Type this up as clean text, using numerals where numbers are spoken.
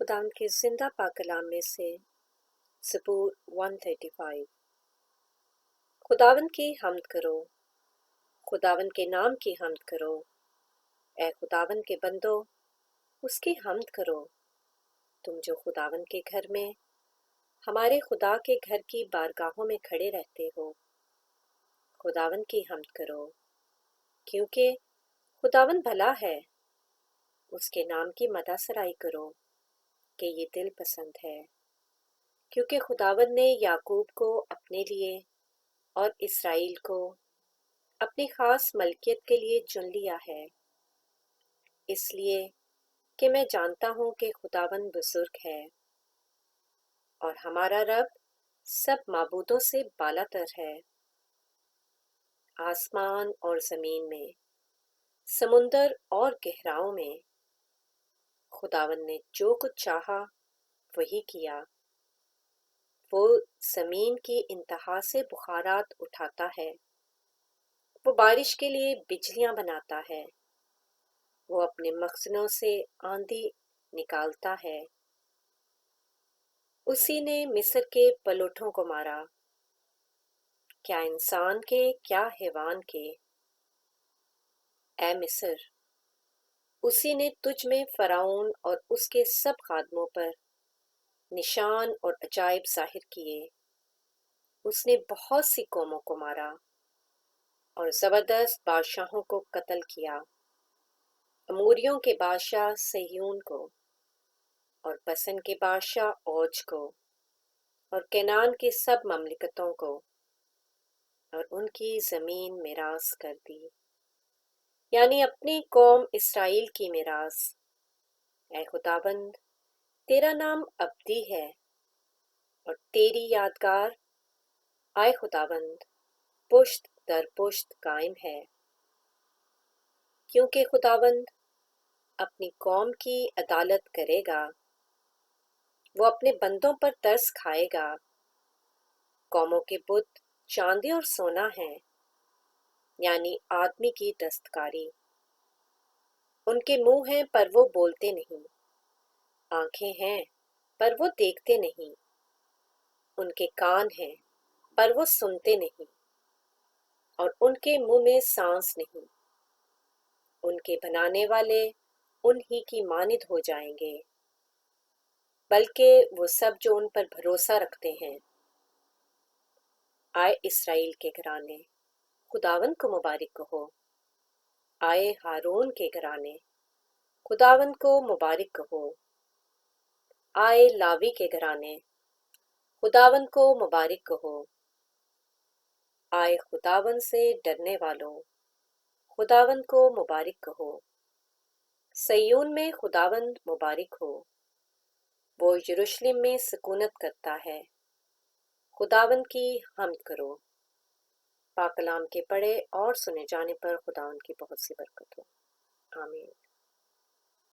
खुदावंद के जिंदा पाक कलाम में से ज़बूर 135। खुदावंद की हम्द करो, खुदावंद के नाम की हम्द करो। ए खुदावंद के बंदो, उसकी हम्द करो। तुम जो खुदावंद के घर में, हमारे खुदा के घर की बारगाहों में खड़े रहते हो, खुदावंद की हम्द करो, क्योंकि खुदावंद भला है। उसके नाम की मदह सराई करो कि ये दिल पसंद है, क्योंकि खुदावंद ने याकूब को अपने लिए और इसराइल को अपनी खास मलकियत के लिए चुन लिया है। इसलिए कि मैं जानता हूँ कि खुदावंद बुजुर्ग है और हमारा रब सब माबूदों से बालातर है। आसमान और ज़मीन में, समुंदर और गहराओं में खुदावंद ने जो कुछ चाहा वही किया। वो ज़मीन की इंतहा से बुखारात उठाता है, वो बारिश के लिए बिजलियां बनाता है, वो अपने मखज़नों से आंधी निकालता है। उसी ने मिस्र के पलोठों को मारा, क्या इंसान के क्या हैवान के। ए मिस्र, उसी ने तुझ में फ़राओन और उसके सब खादमों पर निशान और अजायब ज़ाहिर किए। उसने बहुत सी कौमों को मारा और ज़बरदस्त बादशाहों को कत्ल किया। अमूरियों के बादशाह सह्यून को और बसन के बादशाह औज को और केनान की सब ममलिकतों को, और उनकी ज़मीन मिरास कर दी, यानी अपनी कौम इसराइल की मिरास। ऐ खुदाबंद, तेरा नाम अब्दी है और तेरी यादगार आए खुदाबंद पुश्त दर पुश्त कायम है। क्योंकि खुदाबंद अपनी कौम की अदालत करेगा, वो अपने बंदों पर तरस खाएगा। कौमों के बुत चांदी और सोना है, यानी आदमी की दस्तकारी। उनके मुंह हैं पर वो बोलते नहीं, आंखें हैं पर वो देखते नहीं, उनके कान हैं पर वो सुनते नहीं, और उनके मुंह में सांस नहीं। उनके बनाने वाले उन्हीं की मानिद हो जाएंगे, बल्कि वो सब जो उन पर भरोसा रखते हैं। आए इसराइल के घराने, खुदावंद को मुबारक कहो। आए हारून के घराने, खुदावंद को मुबारक कहो। आए लावी के घराने, खुदावंद को मुबारक कहो। आए खुदावंद से डरने वालों, खुदावंद को मुबारक कहो। सय्यून में खुदावंद मुबारक हो, वो यरूशलेम में सुकूनत करता है। खुदावंद की हम्द करो। पाक कलाम के पढ़े और सुने जाने पर खुदावंद की बहुत सी बरकत हो। आमीन।